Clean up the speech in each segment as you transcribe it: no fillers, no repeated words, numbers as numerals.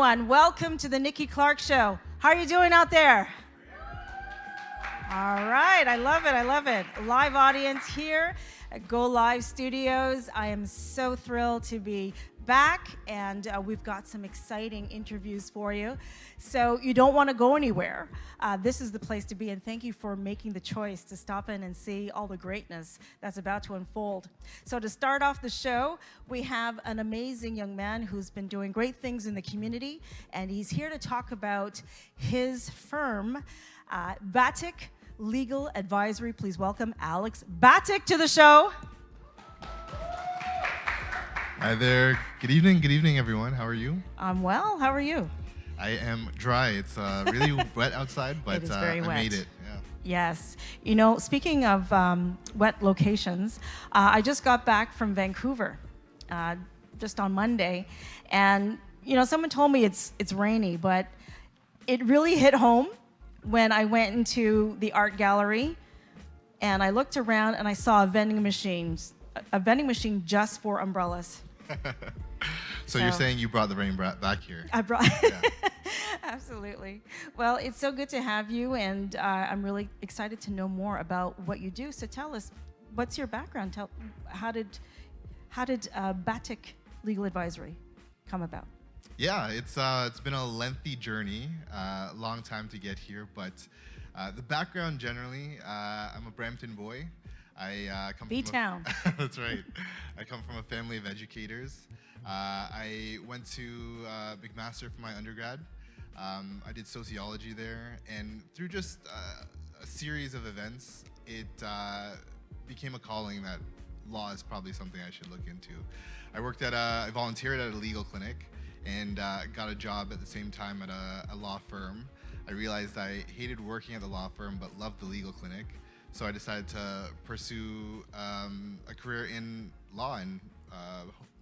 everyone. Welcome to the Nikki Clarke Show. How are you doing out there? All right, I love it, I love it. Live audience here at Go Live Studios. I am so thrilled to be back, and we've got some exciting interviews for you. So you don't want to go anywhere. This is the place to be, and thank you for making the choice to stop in and see all the greatness that's about to unfold. So to start off the show, we have an amazing young man who's been doing great things in the community, and he's here to talk about his firm, Batik Legal Advisory. Please welcome Alex Batik to the show. Hi there. Good evening, everyone. How are you? I'm well. How are you? I am dry. It's really wet outside, but It is very I wet. made it. Yeah. Yes. You know, speaking of wet locations, I just got back from Vancouver just on Monday, and you know, someone told me it's rainy, but it really hit home when I went into the art gallery and I looked around and I saw a vending machine just for umbrellas. So you're saying you brought the rain back here? I brought Yeah. Absolutely. Well, it's so good to have you, and I'm really excited to know more about what you do. So tell us, what's your background? How did Batik Legal Advisory come about? Yeah, it's been a lengthy journey, long time to get here, but the background generally, I'm a Brampton boy. I come B-Town. That's right. I come from a family of educators. I went to McMaster for my undergrad. I did sociology there, and through just a series of events, it became a calling that law is probably something I should look into. I volunteered at a legal clinic and got a job at the same time at a law firm. I realized I hated working at the law firm but loved the legal clinic. So I decided to pursue a career in law, and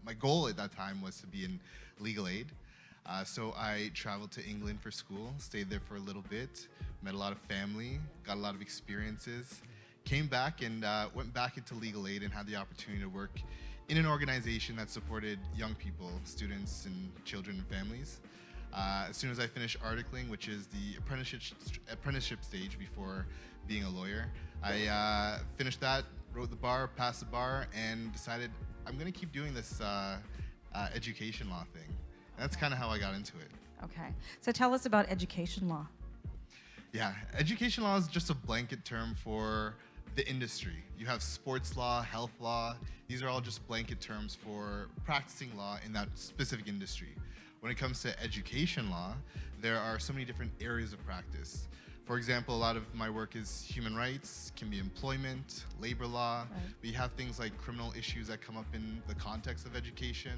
my goal at that time was to be in legal aid. So I traveled to England for school, stayed there for a little bit, met a lot of family, got a lot of experiences, came back and went back into legal aid and had the opportunity to work in an organization that supported young people, students and children and families. As soon as I finished articling, which is the apprenticeship stage before being a lawyer, I finished that, wrote the bar, passed the bar, and decided I'm going to keep doing this education law thing. And that's kind of how I got into it. Okay. So tell us about education law. Yeah, education law is just a blanket term for the industry. You have sports law, health law. These are all just blanket terms for practicing law in that specific industry. When it comes to education law, there are so many different areas of practice. For example, a lot of my work is human rights, can be employment, labor law. Right. We have things like criminal issues that come up in the context of education,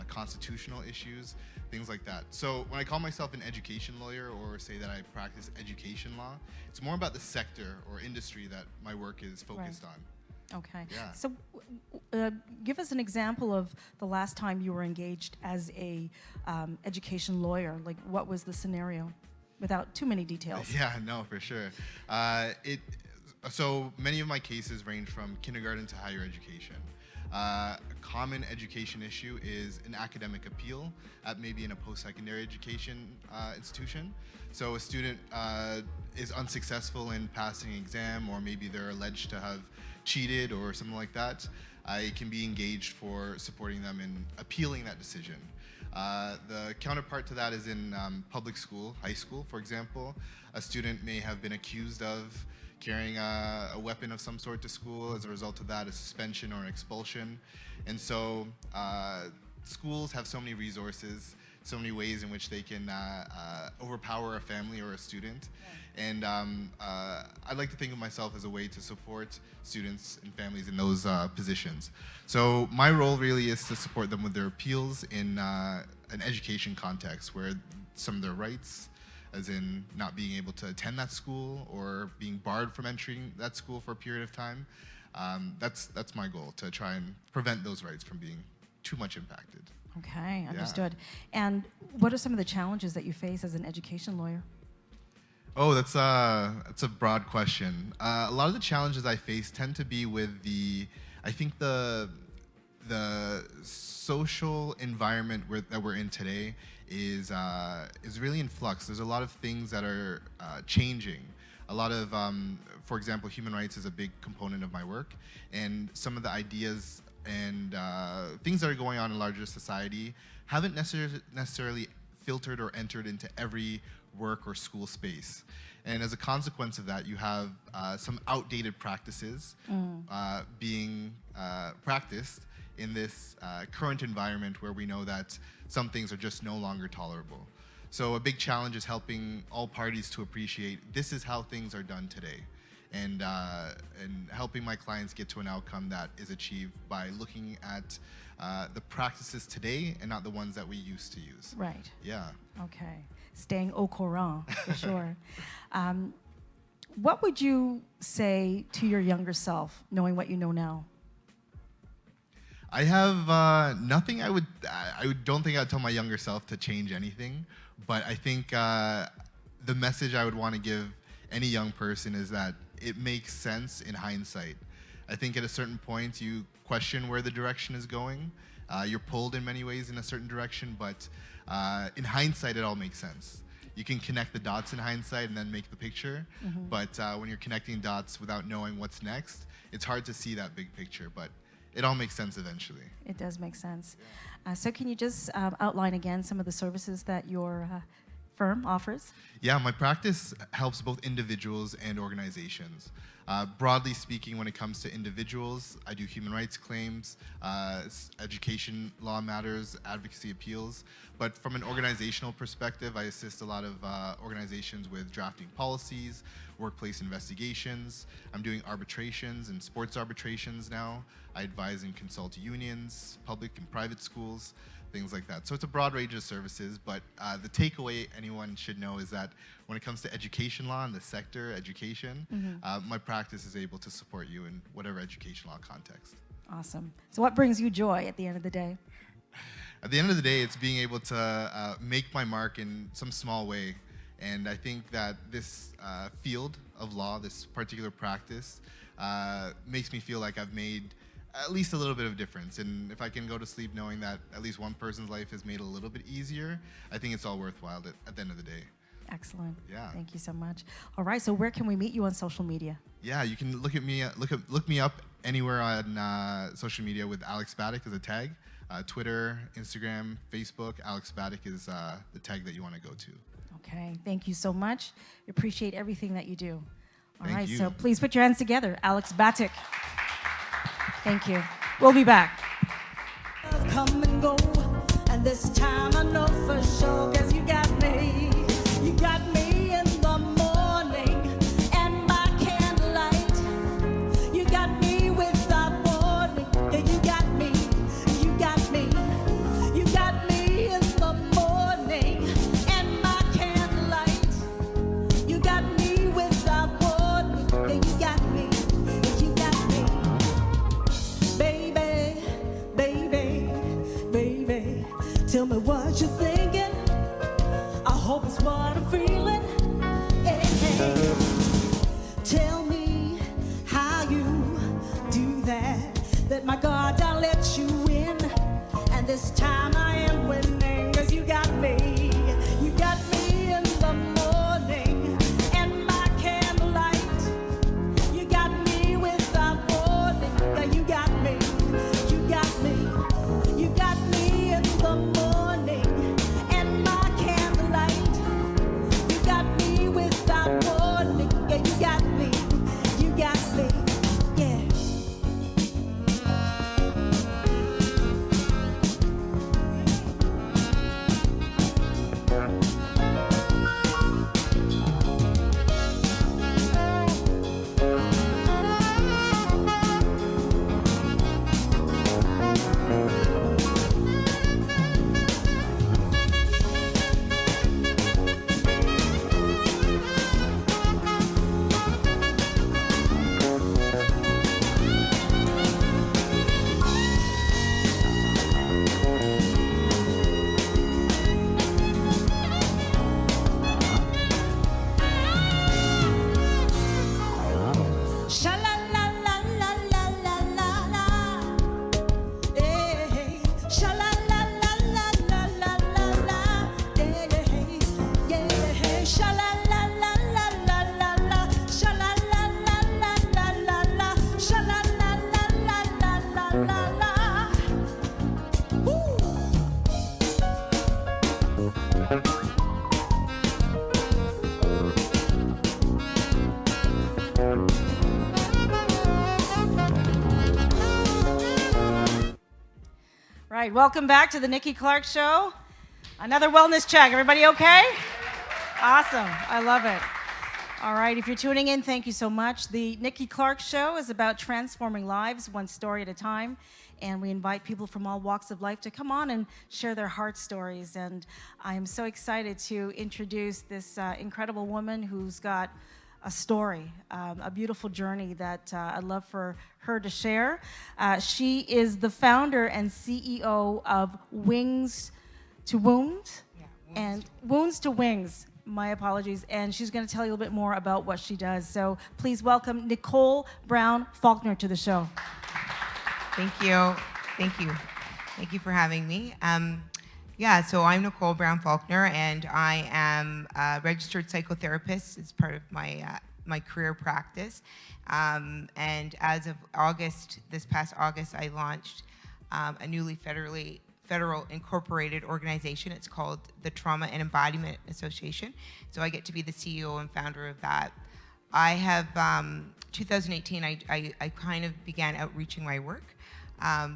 constitutional issues, things like that. So when I call myself an education lawyer or say that I practice education law, it's more about the sector or industry that my work is focused on. Okay. Yeah. So give us an example of the last time you were engaged as a education lawyer. Like, what was the scenario? Without too many details. Yeah, no, for sure. So many of my cases range from kindergarten to higher education. A common education issue is an academic appeal at maybe in a post-secondary education institution. So a student is unsuccessful in passing an exam, or maybe they're alleged to have cheated or something like that. I can be engaged for supporting them in appealing that decision. The counterpart to that is in public school, high school, for example. A student may have been accused of carrying a weapon of some sort to school. As a result of that, a suspension or an expulsion. And so schools have so many resources, so many ways in which they can overpower a family or a student. And I like to think of myself as a way to support students and families in those positions. So my role really is to support them with their appeals in an education context where some of their rights, as in not being able to attend that school or being barred from entering that school for a period of time, that's my goal, to try and prevent those rights from being too much impacted. Okay, understood. And what are some of the challenges that you face as an education lawyer? Oh, that's a broad question. A lot of the challenges I face tend to be with I think the social environment that we're in today is really in flux. There's a lot of things that are changing. A lot of, for example, human rights is a big component of my work, and some of the ideas and things that are going on in larger society haven't necessarily filtered or entered into every work or school space. And as a consequence of that, you have some outdated practices being practiced in this current environment where we know that some things are just no longer tolerable. So a big challenge is helping all parties to appreciate this is how things are done today, and helping my clients get to an outcome that is achieved by looking at the practices today and not the ones that we used to use. Right. Yeah. Okay. Staying au courant, for sure. What would you say to your younger self, knowing what you know now? I have nothing. I don't think I'd tell my younger self to change anything, but I think the message I would want to give any young person is that it makes sense in hindsight. I think at a certain point you question where the direction is going. You're pulled in many ways in a certain direction, but in hindsight it all makes sense. You can connect the dots in hindsight and then make the picture, but when you're connecting dots without knowing what's next, it's hard to see that big picture, but it all makes sense eventually. It does make sense. So can you just outline again some of the services that your firm offers? Yeah, my practice helps both individuals and organizations. Broadly speaking, when it comes to individuals, I do human rights claims, education law matters, advocacy appeals. But from an organizational perspective, I assist a lot of organizations with drafting policies, workplace investigations. I'm doing arbitrations and sports arbitrations now. I advise and consult unions, public and private schools, things like that. So it's a broad range of services, but the takeaway anyone should know is that when it comes to education law and the sector, education, my practice is able to support you in whatever education law context. Awesome. So what brings you joy at the end of the day? At the end of the day, it's being able to make my mark in some small way. And I think that this field of law, this particular practice, makes me feel like I've made at least a little bit of difference. And if I can go to sleep knowing that at least one person's life is made a little bit easier, I think it's all worthwhile at the end of the day. Excellent. Yeah. Thank you so much. All right. So where can we meet you on social media? Yeah, you can look me up anywhere on social media with Alex Baddick as a tag. Twitter, Instagram, Facebook. Alex Baddick is the tag that you want to go to. Okay. Thank you so much. We appreciate everything that you do. All Thank right. you. So please put your hands together. Alex Baddick. Thank you. We'll be back. Come and go, and this time I know for sure, 'cause you got me in the morning, and by candlelight, you got me without warning, yeah, you got me in the morning, and by candlelight, you got me without warning, yeah, you got me. Baby, tell me what you're thinking. I hope it's what I'm feeling. Hey, tell me how you do that. Let my guard down, let you in. And this time I am winning, 'cause you got me in the morning. And by candlelight, you got me without warning. Yeah, you got me in the morning, and by candlelight, you got me without warning. Yeah, you got me, yeah. right, welcome back to the Nikki Clarke Show. Another wellness check. Everybody okay? Awesome. I love it. All right, if you're tuning in, thank you so much. The Nikki Clarke Show is about transforming lives one story at a time, and we invite people from all walks of life to come on and share their heart stories. And I am so excited to introduce this incredible woman who's got a story, a beautiful journey that I'd love for her to share. She is the founder and CEO of Wings to Wounds, and Wounds to Wings. My apologies. And she's going to tell you a little bit more about what she does. So please welcome Nicole Brown Faulkner to the show. Thank you. Thank you. Thank you for having me. So I'm Nicole Brown Faulkner, and I am a registered psychotherapist as part of my career practice. And as of August, this past August, I launched a newly federal incorporated organization. It's called the Trauma and Embodiment Association. So I get to be the CEO and founder of that. I have, 2018, I kind of began outreaching my work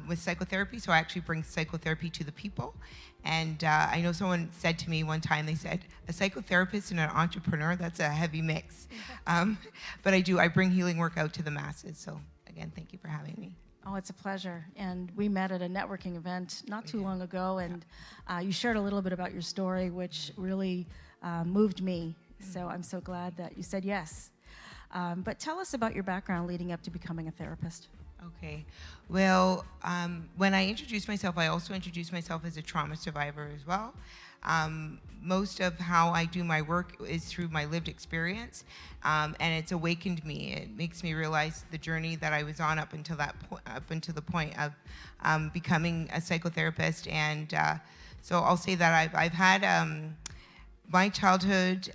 with psychotherapy. So I actually bring psychotherapy to the people. And I know someone said to me one time, they said, a psychotherapist and an entrepreneur, that's a heavy mix. But I bring healing work out to the masses. So again, thank you for having me. Oh, it's a pleasure. And we met at a networking event not too long ago, and you shared a little bit about your story, which really moved me. So I'm so glad that you said yes. But tell us about your background leading up to becoming a therapist. Okay. Well, when I introduced myself, I also introduced myself as a trauma survivor as well. Most of how I do my work is through my lived experience, and it's awakened me. It makes me realize the journey that I was on up until the point of becoming a psychotherapist. And so I'll say that I've had my childhood,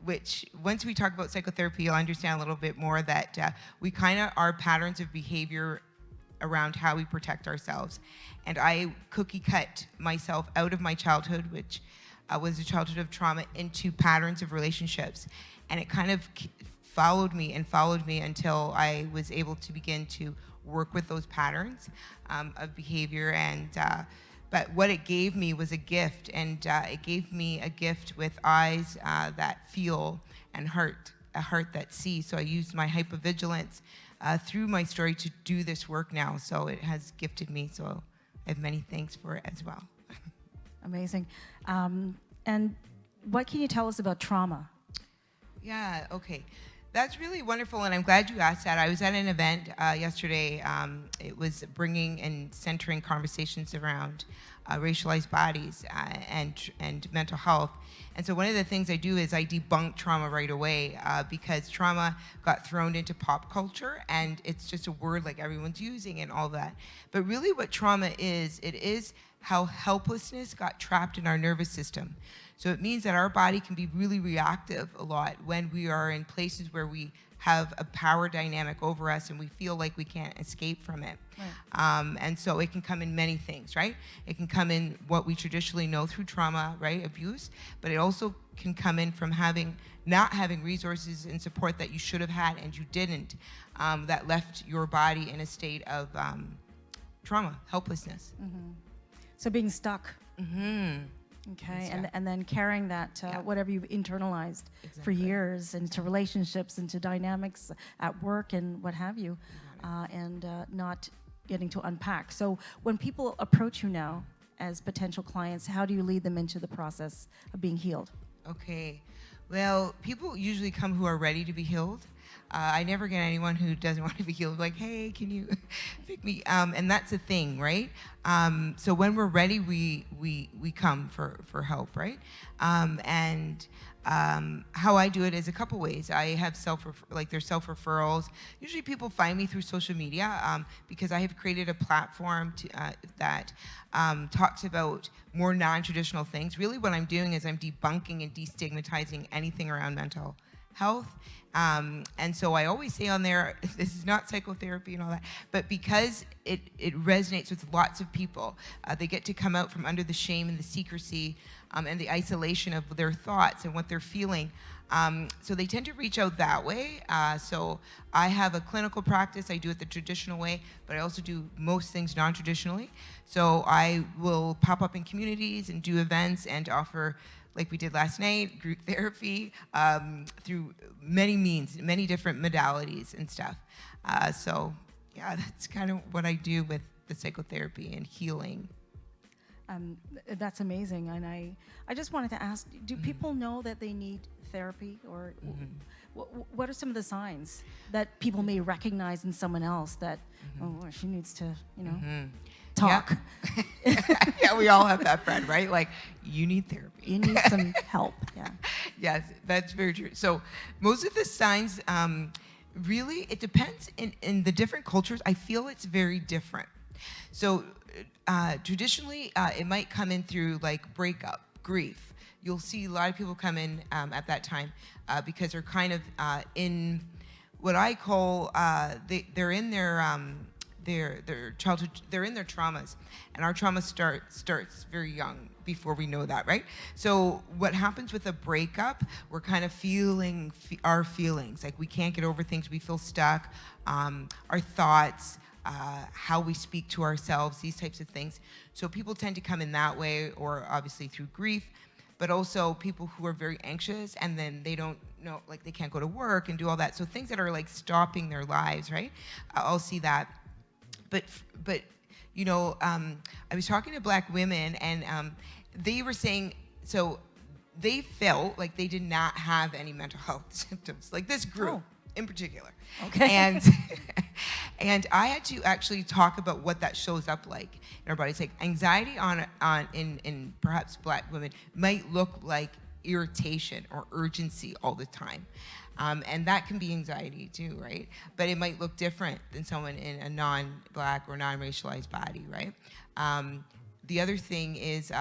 which once we talk about psychotherapy, you'll understand a little bit more that we kind of are patterns of behavior around how we protect ourselves. And I cookie cut myself out of my childhood, which was a childhood of trauma, into patterns of relationships. And it kind of followed me until I was able to begin to work with those patterns of behavior. And but what it gave me was a gift, and it gave me a gift with eyes that feel and a heart that sees. So I used my hypervigilance through my story to do this work now. So it has gifted me. So I have many thanks for it as well. Amazing. And what can you tell us about trauma? Yeah, okay. That's really wonderful, and I'm glad you asked that. I was at an event yesterday. It was bringing and centering conversations around racialized bodies and mental health. And so one of the things I do is I debunk trauma right away because trauma got thrown into pop culture, and it's just a word like everyone's using and all that. But really what trauma is, it is how helplessness got trapped in our nervous system. So it means that our body can be really reactive a lot when we are in places where we have a power dynamic over us and we feel like we can't escape from it. Right. And so it can come in many things, right? It can come in what we traditionally know through trauma, right? Abuse, but it also can come in from not having resources and support that you should have had and you didn't, that left your body in a state of trauma, helplessness. Mm-hmm. So being stuck. Mm-hmm. Okay, and then carrying that, whatever you've internalized for years into relationships, into dynamics at work and what have you, and not getting to unpack. So when people approach you now as potential clients, how do you lead them into the process of being healed? Okay, well, people usually come who are ready to be healed. I never get anyone who doesn't want to be healed, like, hey, can you pick me? And that's the thing, right? So when we're ready, we come for help, right? And how I do it is a couple ways. I have there's self-referrals. Usually people find me through social media because I have created a platform that talks about more non-traditional things. Really what I'm doing is I'm debunking and destigmatizing anything around mental health. And so I always say on there, this is not psychotherapy and all that, but because it resonates with lots of people, they get to come out from under the shame and the secrecy and the isolation of their thoughts and what they're feeling. So they tend to reach out that way. So I have a clinical practice. I do it the traditional way, but I also do most things non-traditionally. So I will pop up in communities and do events and offer, like we did last night, group therapy through many means, many different modalities and stuff. So yeah, that's kind of what I do with the psychotherapy and healing. That's amazing. And I just wanted to ask, do people know that they need therapy, or what are some of the signs that people may recognize in someone else that, oh, she needs to, talk? Yeah, we all have that friend, right? Like, you need therapy. You need some help. Yeah. Yes, that's very true. So most of the signs, really, it depends in the different cultures. I feel it's very different. So traditionally, it might come in through like breakup, grief. You'll see a lot of people come in at that time because they're kind of in what I call they're in their childhood, they're in their traumas, and our trauma starts very young before we know that, right? So what happens with a breakup, we're kind of feeling our feelings, like we can't get over things, we feel stuck, our thoughts, how we speak to ourselves, these types of things. So people tend to come in that way, or obviously through grief, but also people who are very anxious and then they don't know, like they can't go to work and do all that. So things that are like stopping their lives, right? I'll see that. But I was talking to Black women, and they were saying, so they felt like they did not have any mental health symptoms, like this group in particular. Okay. And I had to actually talk about what that shows up like in our bodies. Like anxiety in perhaps Black women might look like irritation or urgency all the time. And that can be anxiety too, right? But it might look different than someone in a non-Black or non-racialized body, right? The other thing is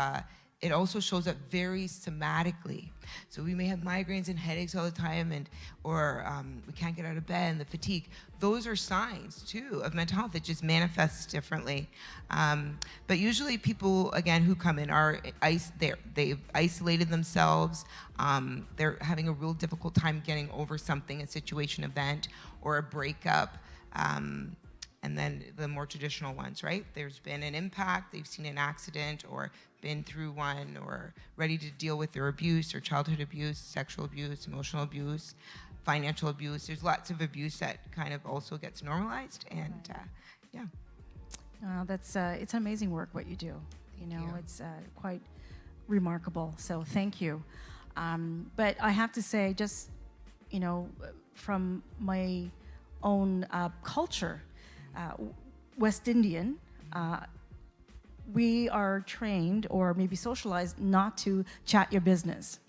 it also shows up very somatically. So we may have migraines and headaches all the time, or we can't get out of bed, and the fatigue. Those are signs too of mental health. It just manifests differently. But usually people, again, who come in they've isolated themselves. They're having a real difficult time getting over something, a situation, event, or a breakup. And then the more traditional ones, right? There's been an impact, they've seen an accident, or been through one, or ready to deal with their abuse, or childhood abuse, sexual abuse, emotional abuse, financial abuse. There's lots of abuse that kind of also gets normalized, and yeah. That's it's amazing work what you do. It's quite remarkable. So thank you. But I have to say, just from my own culture, West Indian, we are trained or maybe socialized not to chat your business,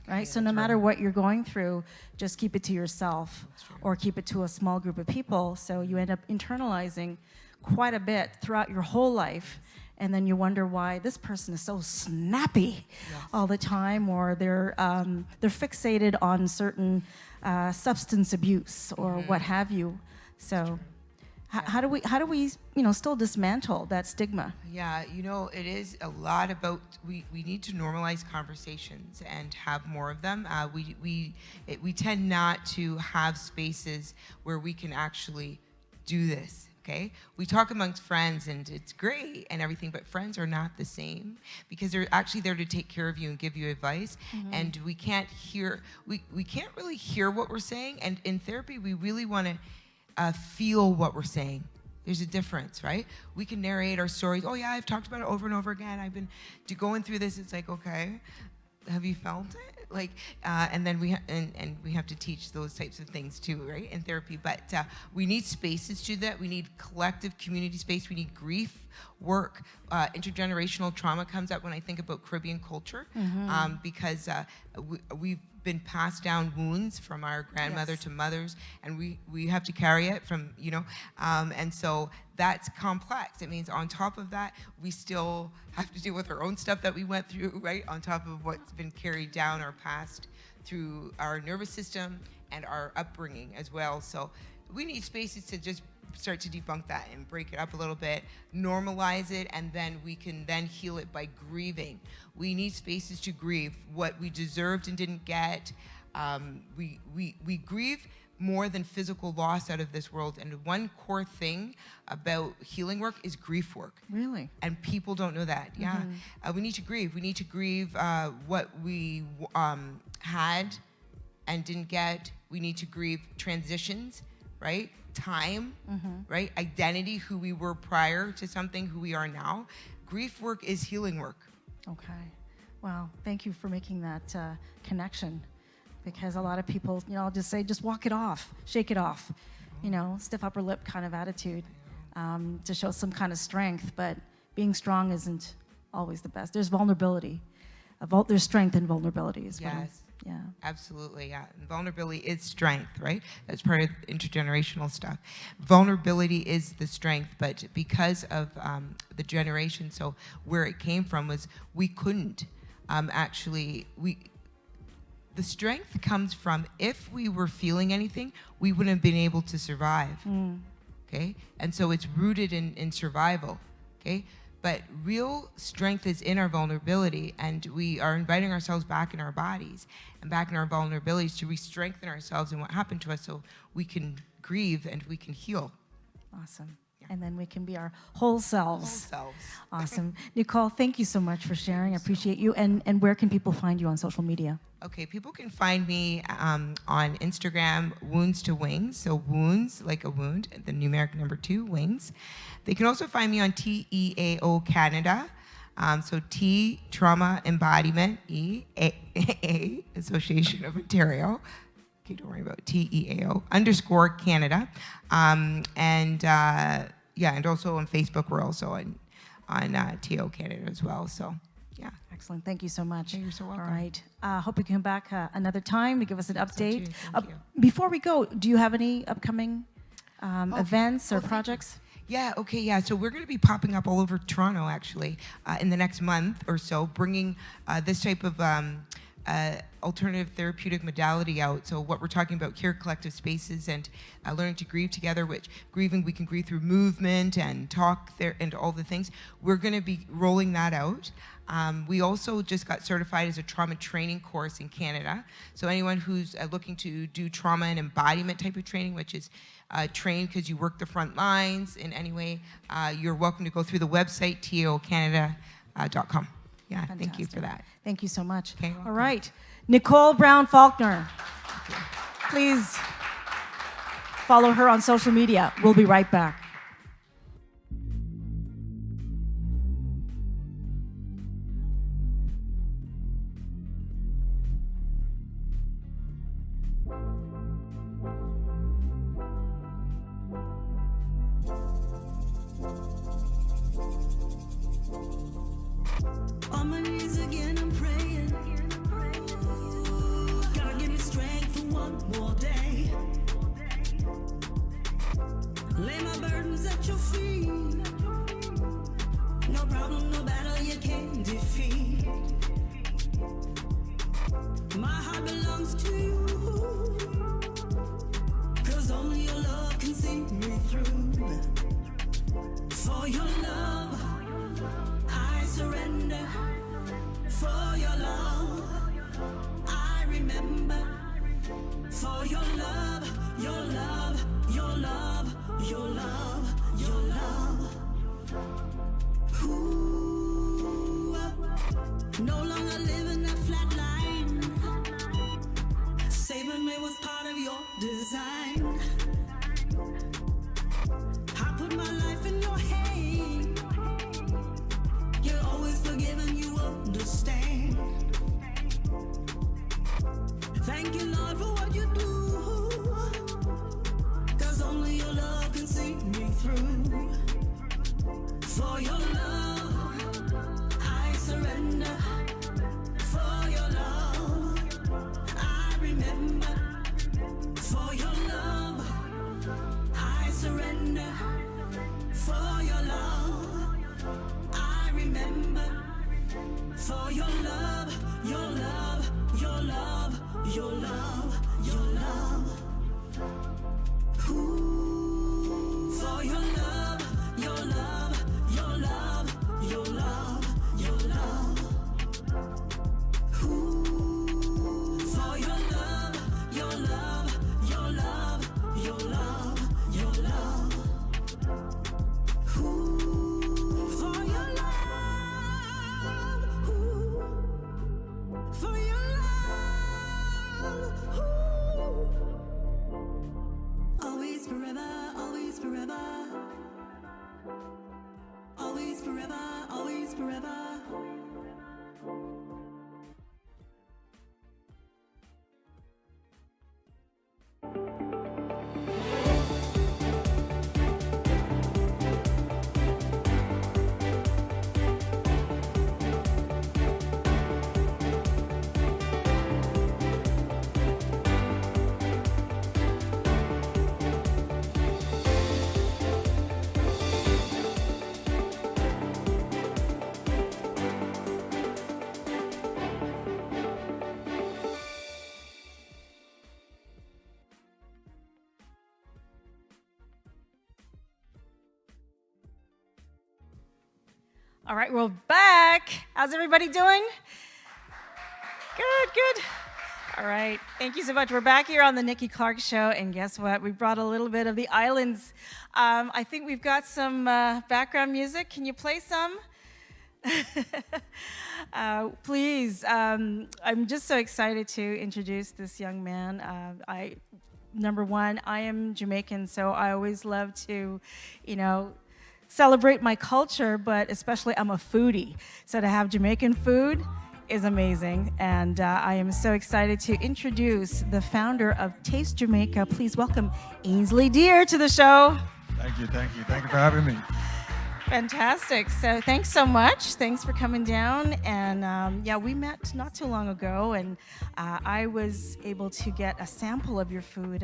right? Yeah, so no matter what you're going through, just keep it to yourself or keep it to a small group of people. So you end up internalizing quite a bit throughout your whole life, and then you wonder why this person is so snappy all the time, or they're fixated on certain substance abuse or what have you. So how do we still dismantle that stigma? Yeah, it is a lot about, we need to normalize conversations and have more of them. We tend not to have spaces where we can actually do this. Okay, we talk amongst friends and it's great and everything, but friends are not the same, because they're actually there to take care of you and give you advice. And we can't really hear what we're saying. And in therapy, we really want to feel what we're saying. There's a difference, right? We can narrate our stories. Oh yeah, I've talked about it over and over again. I've been going through this. It's like, okay, have you felt it? And then we have to teach those types of things too, right, in therapy. But we need spaces to do that. We need collective community space. We need grief work. Intergenerational trauma comes up when I think about Caribbean culture, because we've been passed down wounds from our grandmother to mothers, and we have to carry it from, and so that's complex. It means on top of that, we still have to deal with our own stuff that we went through, right, on top of what's been carried down or passed through our nervous system and our upbringing as well. So we need spaces to just start to debunk that and break it up a little bit, normalize it, and then we can then heal it by grieving. We need spaces to grieve what we deserved and didn't get. We grieve more than physical loss out of this world. And one core thing about healing work is grief work. Really? And people don't know that. Yeah. We need to grieve. We need to grieve what we had and didn't get. We need to grieve transitions, right? Time, right? Identity, who we were prior to something, who we are now. Grief work is healing work. Okay. Well, thank you for making that connection. Because a lot of people, I'll just say, just walk it off, shake it off, stiff upper lip kind of attitude to show some kind of strength. But being strong isn't always the best. There's vulnerability. There's strength in vulnerability as well. Yes. Yeah. Absolutely, yeah. And vulnerability is strength, right? That's part of intergenerational stuff. Vulnerability is the strength, but because of the generation, so where it came from was we couldn't the strength comes from if we were feeling anything, we wouldn't have been able to survive, okay? And so it's rooted in survival, okay? But real strength is in our vulnerability, and we are inviting ourselves back in our bodies and back in our vulnerabilities to re-strengthen ourselves and what happened to us so we can grieve and we can heal. Awesome. And then we can be our whole selves. Whole selves. Awesome. Nicole, thank you so much for sharing. I appreciate you. And where can people find you on social media? Okay, people can find me on Instagram, Wounds to Wings. So wounds, like a wound, and the numeric number 2, wings. They can also find me on TEAO Canada. So T, Trauma Embodiment, E, A, Association of Ontario. Okay, don't worry about TEAO _ Canada. And also on Facebook, we're also on TO Canada as well. So, yeah. Excellent. Thank you so much. Yeah, you're so welcome. All right. Hope you come back another time to give us an update. Thank you. Before we go, do you have any upcoming events or projects? Yeah, okay, yeah. So we're going to be popping up all over Toronto, actually, in the next month or so, bringing this type of alternative therapeutic modality out. So what we're talking about here, collective spaces and learning to grieve together, which grieving, we can grieve through movement and talk there and all the things. We're going to be rolling that out. We also just got certified as a trauma training course in Canada. So anyone who's looking to do trauma and embodiment type of training, which is trained because you work the front lines in any way, you're welcome to go through the website, tocanada.com. Yeah, Fantastic. Thank you for that. Thank you so much. Okay, all right. Nicole Brown Faulkner. Please follow her on social media. We'll be right back. On my knees again, I'm praying. God, give me strength for one more day. Lay my burdens at your feet. No problem, no battle you can't defeat. My heart belongs to you. 'Cause only your love can see me through. For your love, I surrender. For your love, I remember. For your love, your love, your love, your love, your love. Ooh, no longer living that flat line. Saving me was part of your design. I put my life in your hand. You're always forgiving, you understand. Thank you, Lord, for what you do. 'Cause only your love can see me through. For your love, I surrender. For your love, I remember. For your love, I surrender. For your love, I remember. For your love, your love, your love, your love, your love. forever. Always forever, always forever. All right, we're back. How's everybody doing? Good, good. All right, thank you so much. We're back here on the Nikki Clarke Show, and guess what? We brought a little bit of the islands. I think we've got some background music. Can you play some? Please. I'm just so excited to introduce this young man. Number one, I am Jamaican, so I always love to, celebrate my culture, but especially I'm a foodie. So to have Jamaican food is amazing. And I am so excited to introduce the founder of Taste Jamaica. Please welcome Ainsley Deer to the show. Thank you. Thank you for having me. Fantastic. So thanks so much. Thanks for coming down. And we met not too long ago, and I was able to get a sample of your food.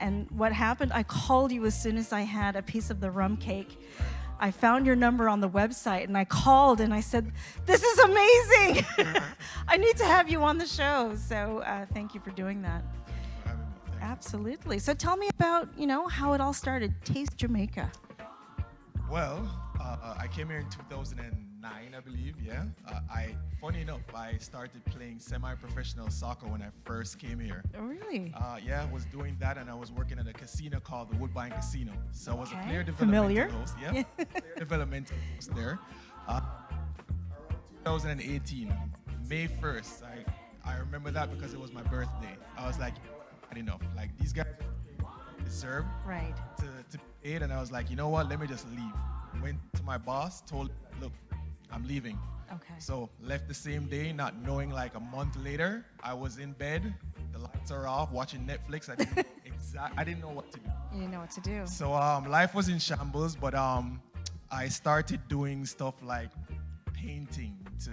And what happened, I called you as soon as I had a piece of the rum cake. I found your number on the website, and I called and I said, this is amazing. I need to have you on the show. So thank you for doing that. Absolutely. So tell me about, how it all started, Taste Jamaica. Well, I came here in 2009, I believe, yeah. Funny enough, I started playing semi-professional soccer when I first came here. Oh, really? I was doing that, and I was working at a casino called the Woodbine Casino. So I was a player developmental Familiar. host. Yeah, player developmental host there. 2018, May 1st, I remember that because it was my birthday. I was like, had enough. Like, these guys deserve Right. to pay it, and I was like, you know what, let me just leave. Went to my boss, told him, look, I'm leaving. Okay. So left the same day, not knowing like a month later, I was in bed, the lights are off, watching Netflix. I didn't know what to do. You didn't know what to do. So life was in shambles, but I started doing stuff like painting to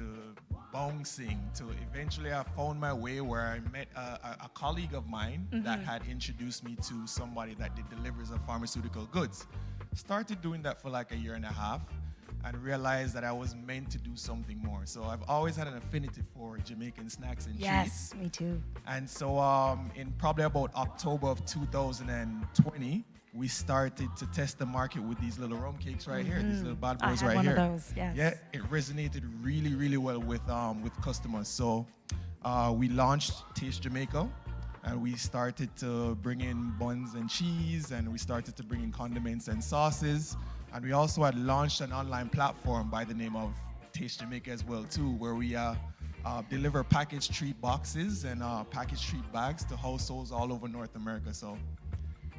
bouncing to eventually I found my way where I met a colleague of mine that had introduced me to somebody that did deliveries of pharmaceutical goods. Started doing that for like a year and a half and realized that I was meant to do something more. So I've always had an affinity for Jamaican snacks and treats. Yes, me too. And so in probably about October of 2020, we started to test the market with these little rum cakes right here, these little bad boys I had right one here. of those, yes. Yeah, it resonated really, really well with customers. So we launched Taste Jamaica, and we started to bring in buns and cheese, and we started to bring in condiments and sauces. And we also had launched an online platform by the name of Taste Jamaica as well too, where we deliver packaged treat boxes and packaged treat bags to households all over North America. So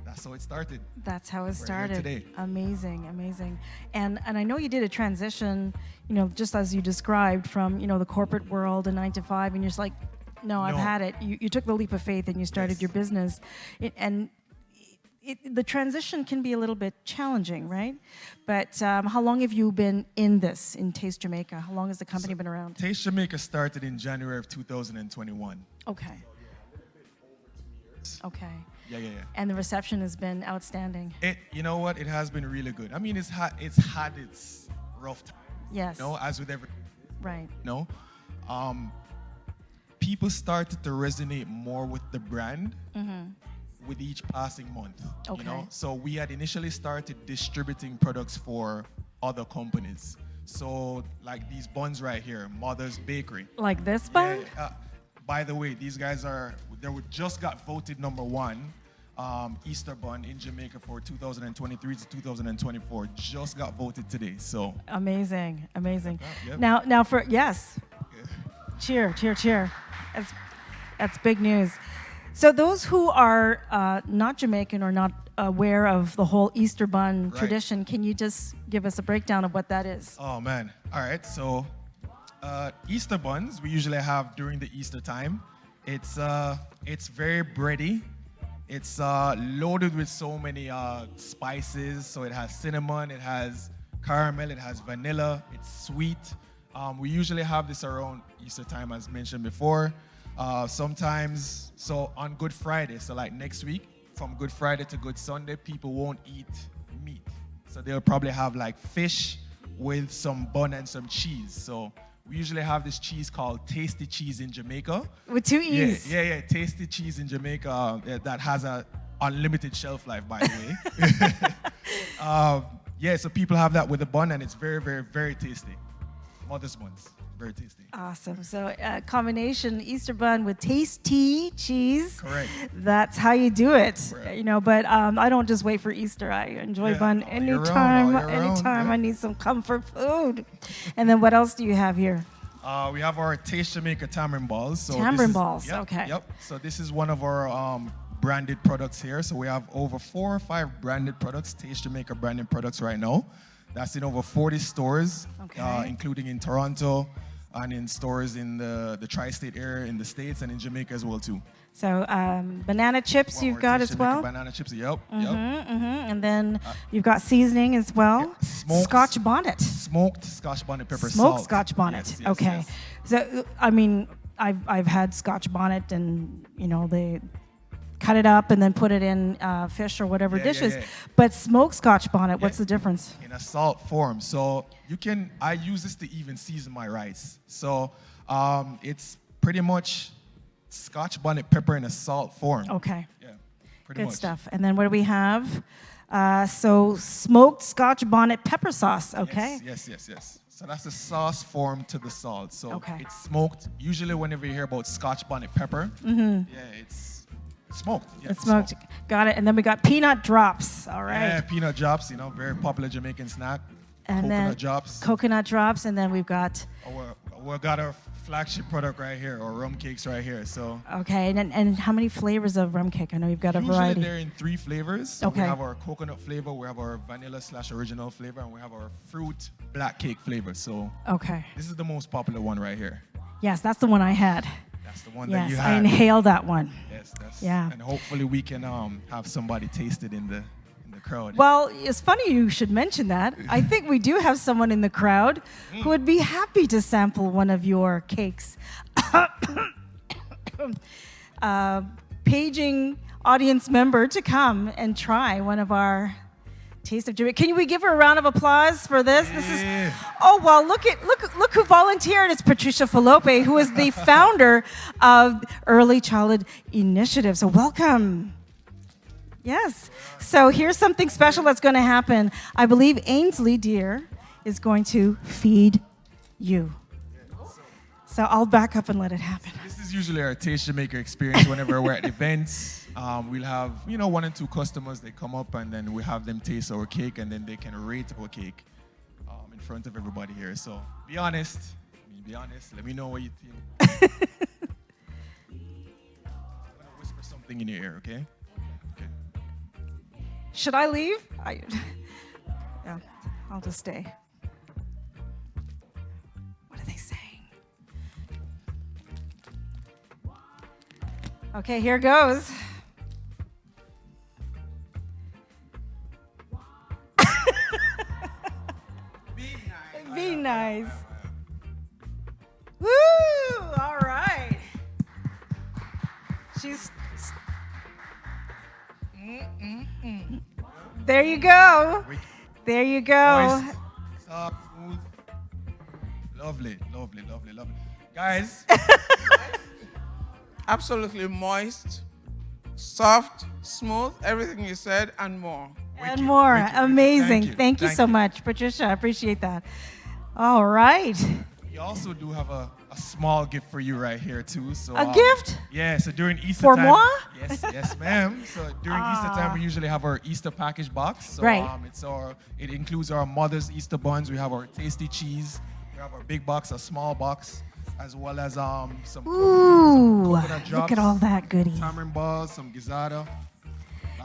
that's how it started. That's how it We're started. here today. Amazing, amazing. And I know you did a transition, just as you described from, the corporate world, a 9 to 5, and you're just like, no, I've had it. You took the leap of faith and you started your business. The transition can be a little bit challenging, right? But how long have you been in Taste Jamaica? How long has the company been around? Taste Jamaica started in January of 2021. Okay. Okay. Yeah. And the reception has been outstanding. You know what? It has been really good. I mean, it's had its rough time. Yes. As with every. Right. People started to resonate more with the brand with each passing month. Okay. So we had initially started distributing products for other companies. So like these buns right here, Mother's Bakery. Like this bun? Yeah, by the way, these guys just got voted #1 Easter bun in Jamaica for 2023 to 2024. Just got voted today. So amazing. Yep. Now for yes. Cheer. That's big news. So those who are not Jamaican or not aware of the whole Easter bun Right. tradition. Can you just give us a breakdown of what that is? Oh man. All right. So Easter buns we usually have during the Easter time. It's very bready. It's loaded with so many spices. So it has cinnamon, it has caramel, it has vanilla. It's sweet. We usually have this around Easter time, as mentioned before. Sometimes, so on Good Friday, so like next week, from Good Friday to Good Sunday, people won't eat meat. So they'll probably have like fish with some bun and some cheese. So we usually have this cheese called Tasty Cheese in Jamaica. With 2 E's. Yeah. Tasty Cheese in Jamaica that has a unlimited shelf life, by the way. So people have that with a bun, and it's very, very, very tasty. Mother's buns, very tasty. Awesome. So combination Easter bun with tasty cheese. Correct. That's how you do it. Correct. You know, but I don't just wait for Easter. I enjoy Yeah, bun all year round, anytime. all year round, Anytime yeah. I need some comfort food. And then what else do you have here? We have our Taste Jamaica tamarind balls. So Tamarind this is- balls, yep, okay. Yep. So this is one of our branded products here. So we have over 4 or 5 branded products, Taste Jamaica branded products right now. That's in over 40 stores, Okay. including in Toronto and in stores in the tri-state area in the States and in Jamaica as well too. So banana chips One you've more got Taste as Jamaica well. Banana chips, yep. And then you've got seasoning as well. yeah, smoked- Scotch bonnet. Smoked Scotch bonnet pepper Smoked salt. Scotch bonnet. Yes, yes, Okay. yes. So I mean, I've had Scotch bonnet, and you know they cut it up and then put it in fish or whatever Yeah, dishes. yeah. But smoked Scotch bonnet, what's Yeah. the difference? In a salt form. So I use this to even season my rice. So it's pretty much Scotch bonnet pepper in a salt form. Okay. Yeah, pretty Good much. stuff. And then what do we have? So smoked Scotch bonnet pepper sauce. Okay. Yes. So that's the sauce form to the salt. So Okay. it's smoked. Usually whenever you hear about Scotch bonnet pepper, yeah, it's smoked. Yeah, It's smoked. Got it. And then we got peanut drops. All right. Yeah, peanut drops, very popular Jamaican snack. And Coconut then drops. coconut drops. And then we've got, We got our flagship product right here, or rum cakes right here. So okay. And how many flavors of rum cake? I know you've got a usually variety. they're in 3 flavors. So Okay. We have our coconut flavor, we have our vanilla/original flavor, and we have our fruit black cake flavor. So Okay. this is the most popular one right here. Yes, that's the one I had. That's the one that Yes, you I had. inhaled that one. Yes, that's. Yeah. And hopefully we can have somebody taste it in the crowd. Well, it's funny you should mention that. I think we do have someone in the crowd who would be happy to sample one of your cakes. Paging audience member to come and try one of our Taste of Jamaica. Can we give her a round of applause for this? This is. Yeah. Oh well, look who volunteered. It's Patricia Falope, who is the founder of Early Childhood Initiative. So welcome. Yes. So here's something special that's going to happen. I believe Ainsley, dear, is going to feed you. So I'll back up and let it happen. This is usually our Taste Jamaica experience whenever we're at events. We'll have, 1 and 2 customers, they come up and then we have them taste our cake and then they can rate our cake in front of everybody here. So be honest. Be honest. Let me know what you think. I'm going to whisper something in your ear, okay? Okay. Should I leave? Yeah, I'll just stay. What are they saying? Okay, here goes. Be nice. Woo! All right. She's. There you go. There you go. Moist, soft, smooth. Lovely. Guys, Absolutely moist, soft, smooth, everything you said, and more. And more. wicked. Amazing. Thank you. Thank you so much, Patricia. I appreciate that. All right. we also do have a small gift for you right here too. So A gift? Yeah, so during Easter For time. moi? Yes, ma'am. So during Easter time, we usually have our Easter package box. So, Right. It includes our mother's Easter buns. We have our tasty cheese. We have our big box, a small box, as well as some Ooh, coconut look at drops, all that goodie. tamarind balls, some gizzada.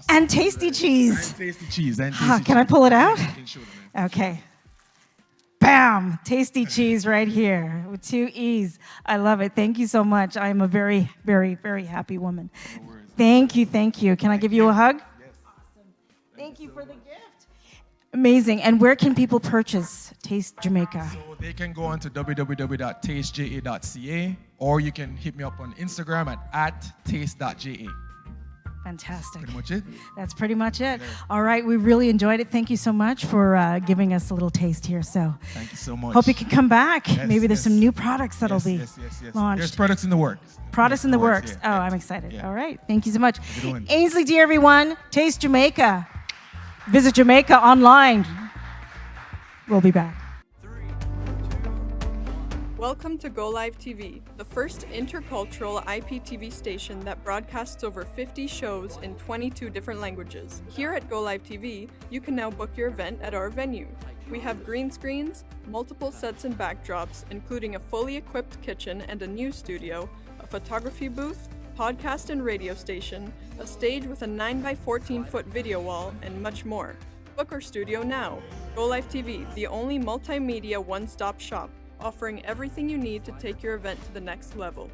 awesome. And tasty cheese. And tasty cheese. And tasty Can I pull it out? You can show them, man. Okay. Bam! Tasty cheese right here with 2 E's. I love it. Thank you so much. I'm a very, very, very happy woman. No worries. Thank you, thank you. Can I give you a hug? Yes. Awesome. Thank you for the gift. Amazing. And where can people purchase Taste Jamaica? So they can go on to www.tasteja.ca, or you can hit me up on Instagram at @taste.ja. Fantastic. Pretty much it. That's pretty much it. All right, we really enjoyed it. Thank you so much for giving us a little taste here. So Thank you so much. hope you can come back. Yes, Maybe there's yes. some new products that'll be Yes. launched. There's products in the works. Products in the works. Yeah, Oh, yeah. I'm excited. Yeah. All right. Thank you so much. Have a good one. Ainsley, dear everyone, Taste Jamaica. Visit Jamaica online. We'll be back. Welcome to Go Live TV, the first intercultural IPTV station that broadcasts over 50 shows in 22 different languages. Here at Go Live TV, you can now book your event at our venue. We have green screens, multiple sets and backdrops, including a fully equipped kitchen and a news studio, a photography booth, podcast and radio station, a stage with a 9x14-foot video wall, and much more. Book our studio now. Go Live TV, the only multimedia one-stop shop, offering everything you need to take your event to the next level.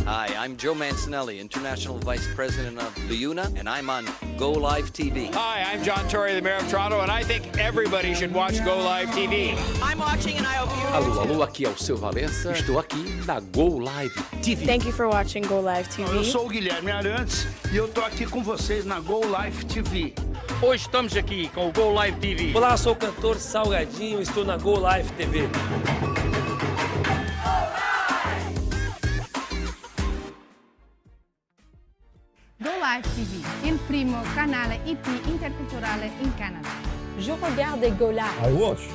Hi, I'm Joe Mancinelli, International Vice President of Liuna, and I'm on Go Live TV. Hi, I'm John Tory, the Mayor of Toronto, and I think everybody should watch Go Live TV. I'm watching and I hope you Alô, alô, aqui é o Seu Valença. Estou aqui na Go Live TV. Thank you for watching Go Live Eu TV. sou o Guilherme Arantes e eu tô aqui com vocês na Go Live TV. Hoje estamos aqui com o Go Live TV. Olá, sou o cantor Salgadinho, estou na Go Live TV. Go Live TV, il primo canale IP interculturale in Canada. Je regarde Go Live. I watch.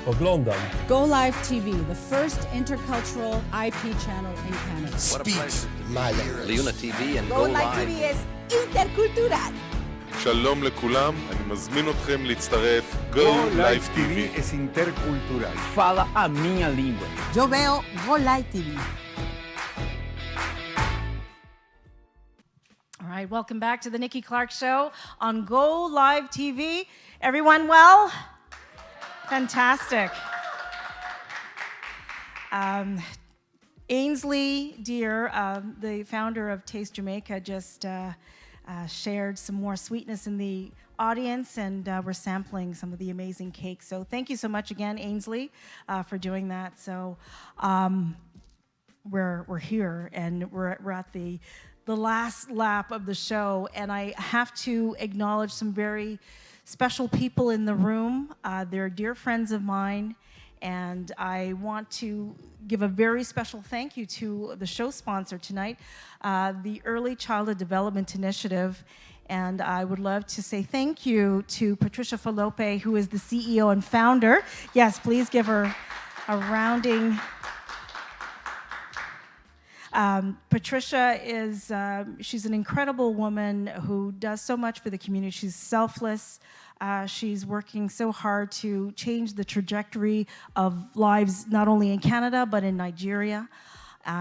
Oglądam. Go Live TV, the first intercultural IP channel in Canada. What a pleasure to be here at Liuna TV and Go Live. is intercultural. שלום לכולם, אני מזמין אתכם להצטרף Go Live TV. es intercultural. Fala a minha língua. Yo veo Go Live TV. All right, welcome back to the Nikki Clarke Show on Go Live TV. Everyone well? Fantastic. Ainsley Dear, the founder of Taste Jamaica, just shared some more sweetness in the audience, and we're sampling some of the amazing cakes. So thank you so much again, Ainsley, for doing that. So we're here, and we're at the last lap of the show, and I have to acknowledge some very special people in the room. They're dear friends of mine, and I want to give a very special thank you to the show sponsor tonight, the Early Childhood Development Initiative. And I would love to say thank you to Patricia Falope, who is the CEO and founder. Yes, please give her a rounding. Patricia is, she's an incredible woman who does so much for the community. She's selfless. She's working so hard to change the trajectory of lives, not only in Canada, but in Nigeria.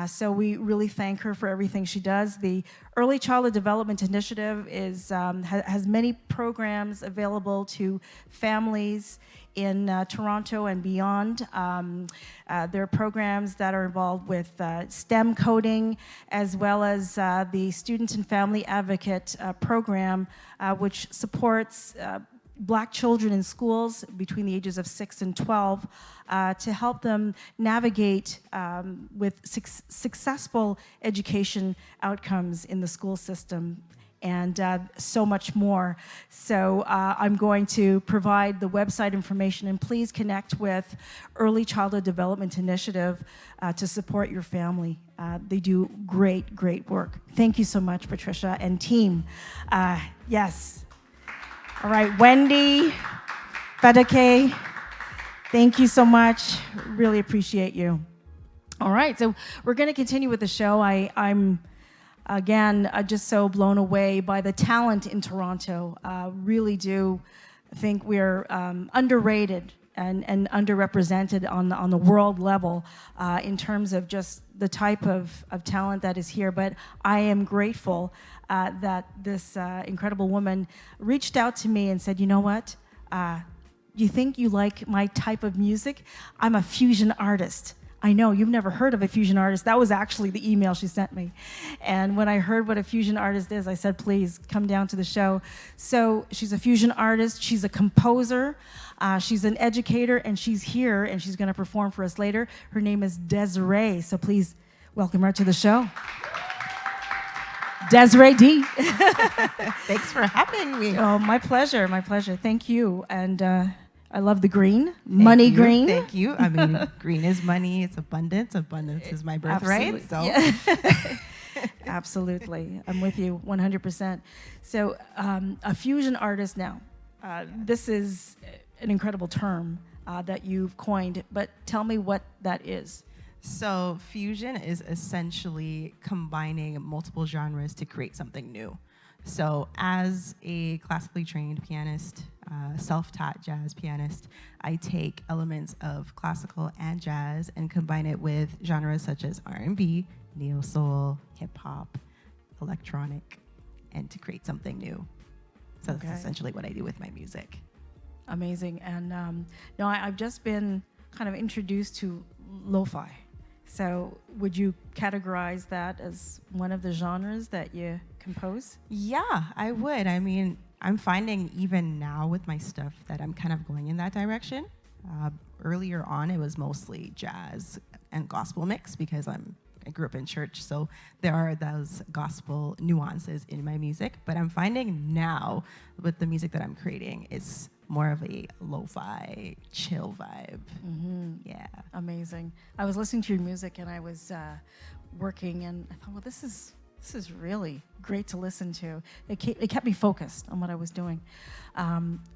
So we really thank her for everything she does. The Early Childhood Development Initiative has many programs available to families in Toronto and beyond. There are programs that are involved with STEM coding, as well as the Student and Family Advocate program, which supports Black children in schools between the ages of 6 and 12 to help them navigate with successful education outcomes in the school system, and so much more. So I'm going to provide the website information, and please connect with Early Childhood Development Initiative to support your family. They do great, great work. Thank you so much, Patricia and team. Yes. All right, Wendy, Fedeke, thank you so much. Really appreciate you. All right, so we're going to continue with the show. I'm again, just so blown away by the talent in Toronto. Really do think we're underrated and underrepresented on the world level in terms of just the type of talent that is here. But I am grateful that this incredible woman reached out to me and said, you know what? You think you like my type of music? I'm a fusion artist. I know, you've never heard of a fusion artist. That was actually the email she sent me. And when I heard what a fusion artist is, I said, please come down to the show. So she's a fusion artist, she's a composer, she's an educator, and she's here, and she's gonna perform for us later. Her name is Desiree, so please welcome her to the show. Desiree D. Thanks for having me. Oh, my pleasure, my pleasure. Thank you. And I love the green, money green. Thank you. I mean, green is money, it's abundance. Abundance is my birthright. So. Yeah. Absolutely. I'm with you 100%. So a fusion artist now, this is an incredible term that you've coined, but tell me what that is. So fusion is essentially combining multiple genres to create something new. So as a classically trained pianist, self-taught jazz pianist, I take elements of classical and jazz and combine it with genres such as R&B, neo-soul, hip-hop, electronic, and to create something new. So that's essentially what I do with my music. Amazing. And no, I've just been kind of introduced to lo-fi. So would you categorize that as one of the genres that you compose? Yeah, I would. I mean, I'm finding even now with my stuff that I'm kind of going in that direction. Earlier on, it was mostly jazz and gospel mix because I grew up in church, so there are those gospel nuances in my music. But I'm finding now with the music that I'm creating, it's more of a lo-fi, chill vibe. Mm-hmm. Yeah. Amazing. I was listening to your music and I was working and I thought, well, this is really great to listen to. It kept me focused on what I was doing.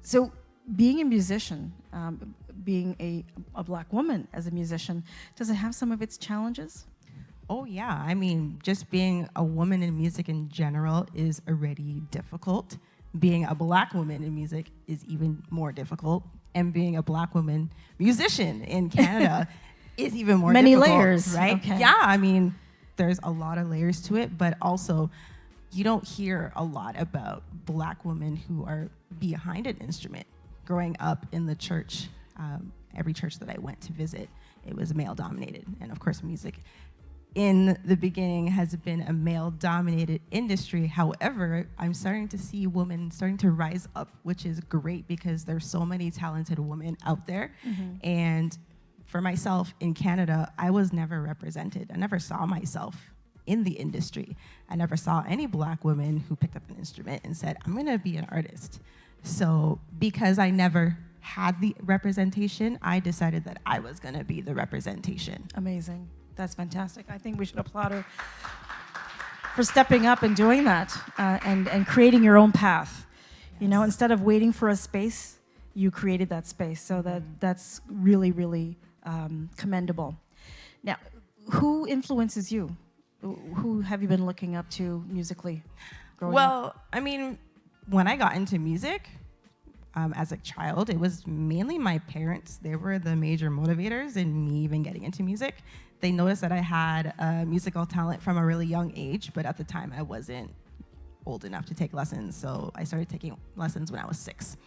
So being a musician, being a Black woman as a musician, does it have some of its challenges? Oh yeah, I mean, just being a woman in music in general is already difficult. Being a Black woman in music is even more difficult. And being a Black woman musician in Canada is even more Many difficult. layers, right? okay. Yeah, I mean, there's a lot of layers to it, but also you don't hear a lot about Black women who are behind an instrument. Growing up in the church, every church that I went to visit, it was male dominated. And of course, music in the beginning has been a male-dominated industry. However, I'm starting to see women starting to rise up, which is great because there's so many talented women out there. Mm-hmm. And for myself in Canada, I was never represented. I never saw myself in the industry. I never saw any Black women who picked up an instrument and said, I'm gonna be an artist. So because I never had the representation, I decided that I was gonna be the representation. Amazing. That's fantastic. I think we should applaud her for stepping up and doing that and creating your own path. Yes. You know, instead of waiting for a space, you created that space. So that's really, really commendable. Now, who influences you? Who have you been looking up to musically growing up? I mean, when I got into music, as a child, it was mainly my parents. They were the major motivators in me even getting into music. They noticed that I had musical talent from a really young age, but at the time I wasn't old enough to take lessons, so I started taking lessons when I was 6.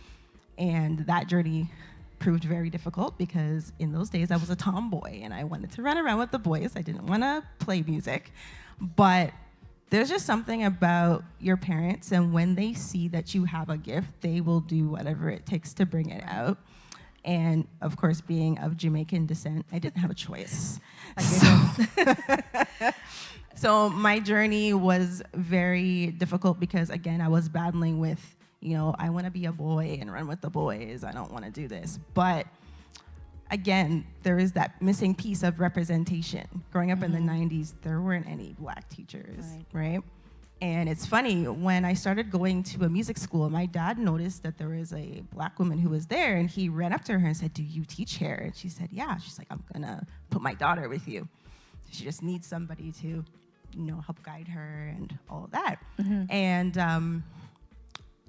And that journey proved very difficult because in those days I was a tomboy and I wanted to run around with the boys. I didn't want to play music, but there's just something about your parents, and when they see that you have a gift, they will do whatever it takes to bring it out. And of course, being of Jamaican descent, I didn't have a choice. So my journey was very difficult because, again, I was battling with, you know, I want to be a boy and run with the boys. I don't want to do this. But again, there is that missing piece of representation. Growing up in the 90s, there weren't any Black teachers, right? And it's funny, when I started going to a music school, my dad noticed that there was a Black woman who was there, and he ran up to her and said, do you teach here? And she said, yeah. She's like, I'm gonna put my daughter with you. She just needs somebody to, you know, help guide her and all of that. Mm-hmm. And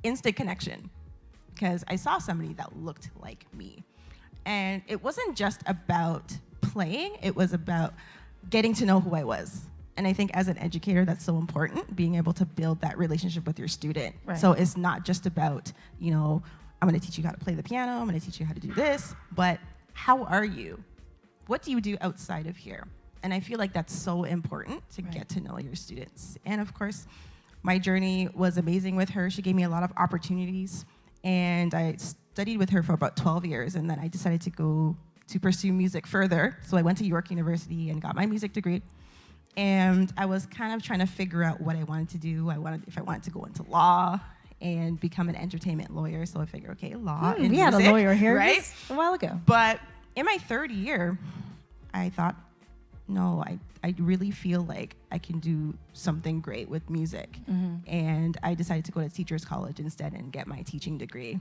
instant connection, because I saw somebody that looked like me. And it wasn't just about playing, it was about getting to know who I was. And I think as an educator, that's so important, being able to build that relationship with your student. Right. So it's not just about, I'm gonna teach you how to play the piano, I'm gonna teach you how to do this, but how are you? What do you do outside of here? And I feel like that's so important to get to know your students. And of course, my journey was amazing with her. She gave me a lot of opportunities, and I studied with her for about 12 years, and then I decided to go to pursue music further. So I went to York University and got my music degree. And I was kind of trying to figure out what I wanted to do. If I wanted to go into law and become an entertainment lawyer. So I figured, okay, law and we had music, a lawyer here right? just a while ago. But in my third year, I thought, no, I really feel like I can do something great with music. And I decided to go to teachers college instead and get my teaching degree.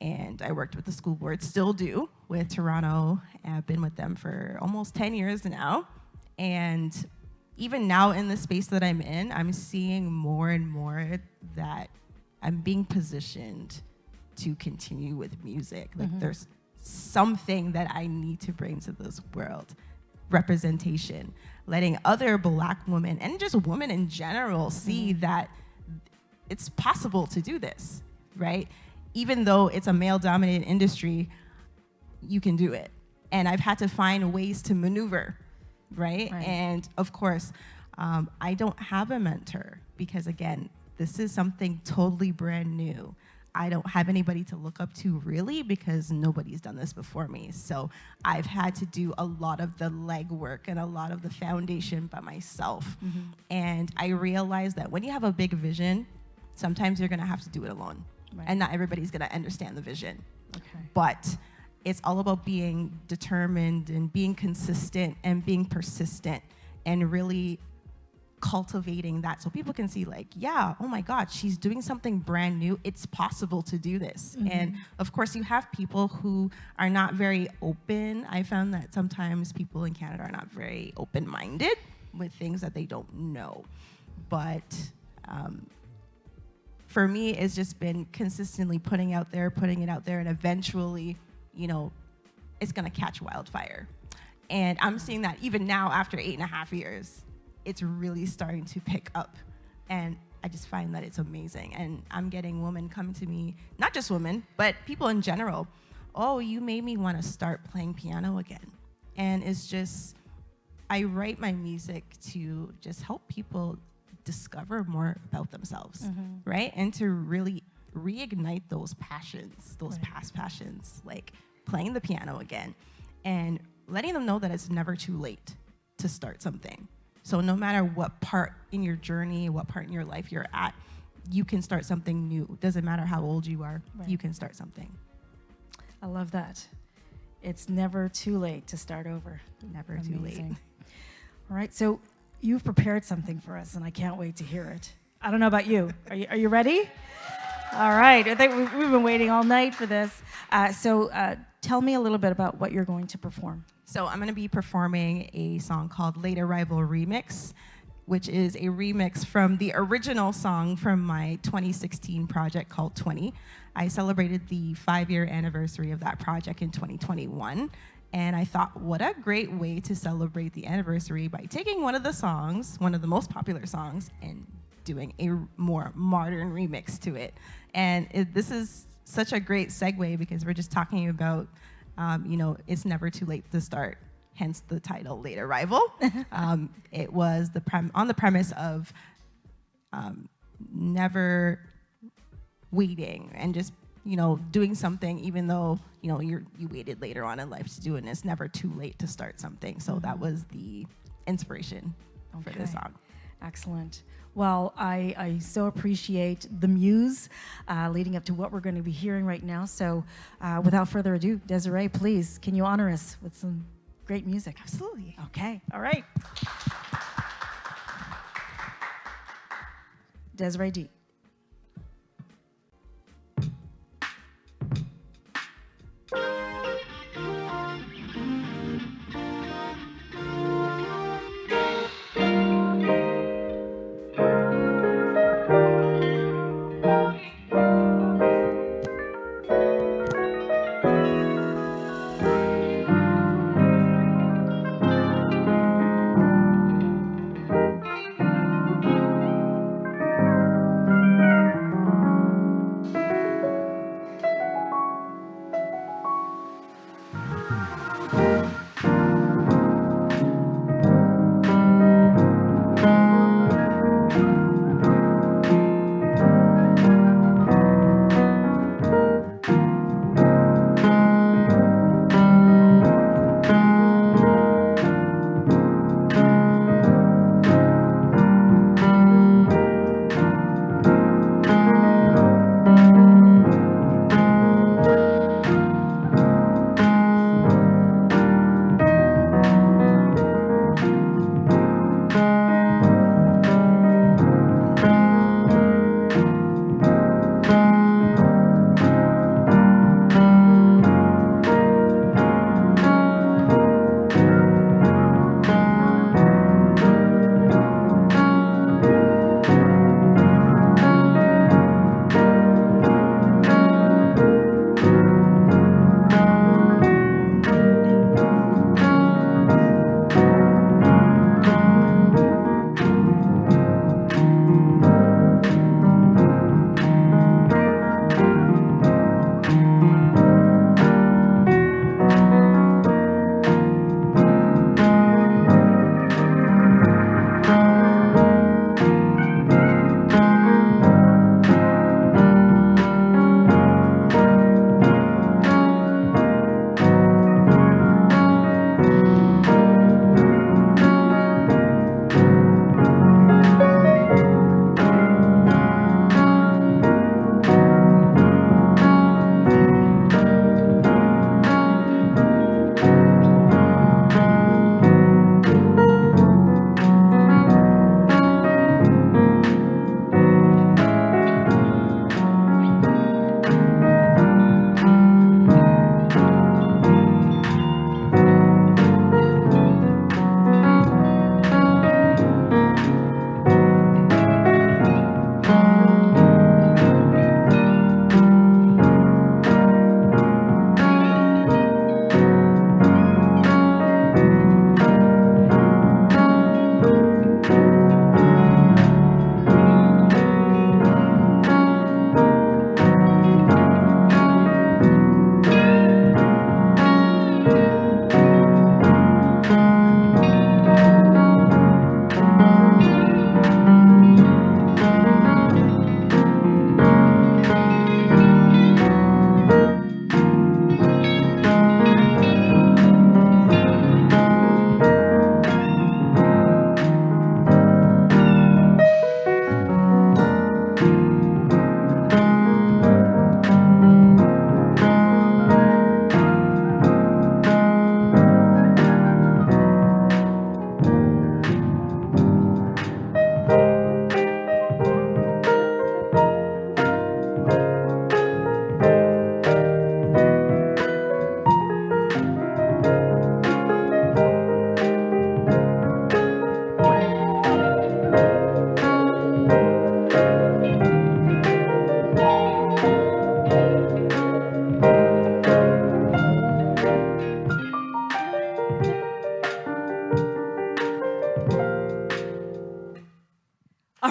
And I worked with the school board, still do, with Toronto. I've been with them for almost 10 years now. And even now in the space that I'm in, I'm seeing more and more that I'm being positioned to continue with music. Like there's something that I need to bring to this world. Representation, letting other Black women and just women in general see that it's possible to do this, right? Even though it's a male-dominated industry, you can do it. And I've had to find ways to maneuver, right? And of course, I don't have a mentor because, again, this is something totally brand new. I don't have anybody to look up to really because nobody's done this before me. So I've had to do a lot of the legwork and a lot of the foundation by myself. And I realized that when you have a big vision, sometimes you're gonna have to do it alone. And not everybody's gonna understand the vision. But it's all about being determined and being consistent and being persistent and really cultivating that so people can see like, yeah, oh my God, she's doing something brand new. It's possible to do this. And of course you have people who are not very open. I found that sometimes people in Canada are not very open-minded with things that they don't know. But for me, it's just been consistently putting it out there, and eventually, it's gonna catch wildfire. And I'm seeing that even now after 8.5 years, it's really starting to pick up. And I just find that it's amazing. And I'm getting women come to me, not just women, but people in general. Oh, you made me want to start playing piano again. And it's just, I write my music to just help people discover more about themselves, right? And to really reignite those passions, those past passions, like playing the piano again and letting them know that it's never too late to start something. So no matter what part in your journey, what part in your life you're at, you can start something new. Doesn't matter how old you are, you can start something. I love that. It's never too late to start over. Never too late. All right, so you've prepared something for us, and I can't wait to hear it. I don't know about you. Are you ready? All right. I think we've been waiting all night for this. So tell me a little bit about what you're going to perform. So I'm going to be performing a song called Late Arrival Remix, which is a remix from the original song from my 2016 project called 20. I celebrated the 5-year anniversary of that project in 2021. And I thought, what a great way to celebrate the anniversary by taking one of the songs, one of the most popular songs, and doing a more modern remix to it. And this is such a great segue because we're just talking about, it's never too late to start, hence the title, Late Arrival. It was on the premise of never waiting and just, doing something even though, you waited later on in life to do it, and it's never too late to start something. So that was the inspiration for this song. Excellent. Well, I so appreciate the muse leading up to what we're going to be hearing right now. So without further ado, Desiree, please, can you honor us with some great music? Absolutely. Okay. All right. Desiree D.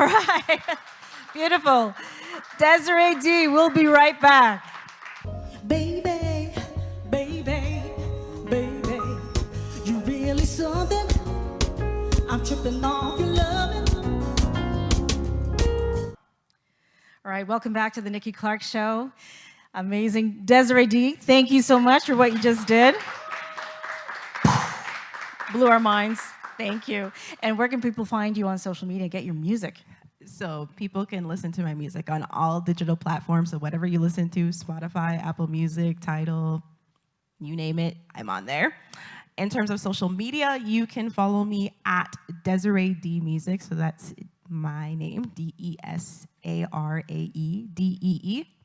right. Beautiful. Desiree D, we'll be right back. Baby, baby, baby, you really something. I'm tripping off your loving. All right, welcome back to the Nikki Clarke Show. Amazing. Desiree D, thank you so much for what you just did. Blew our minds. Thank you. And where can people find you on social media and get your music? So people can listen to my music on all digital platforms. So whatever you listen to, Spotify, Apple Music, Tidal, you name it, I'm on there. In terms of social media, you can follow me at Desiree D Music. So that's my name, DESARAEDEE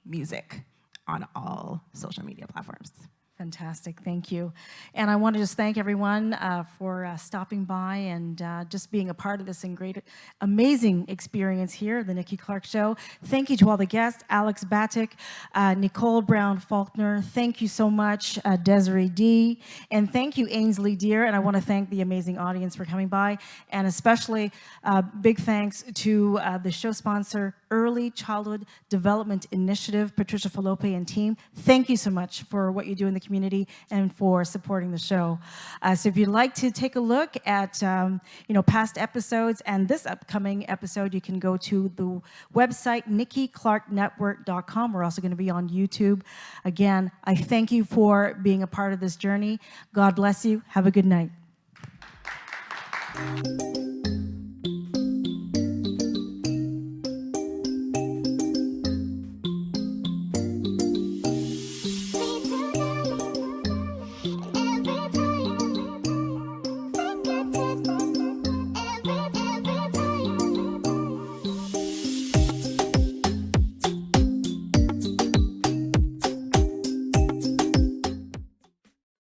Music on all social media platforms. Fantastic, thank you. And I want to just thank everyone for stopping by and just being a part of this amazing experience here, the Nikki Clarke Show. Thank you to all the guests, Alex Batik, Nicole Brown Faulkner. Thank you so much, Desiree D. And thank you, Ainsley Deer. And I want to thank the amazing audience for coming by. And especially big thanks to the show sponsor, Early Childhood Development Initiative, Patricia Falope and team. Thank you so much for what you do in the community and for supporting the show. So if you'd like to take a look at past episodes and this upcoming episode, you can go to the website NikkiClarkeNetwork.com. We're also going to be on YouTube. Again, I thank you for being a part of this journey. God bless you. Have a good night.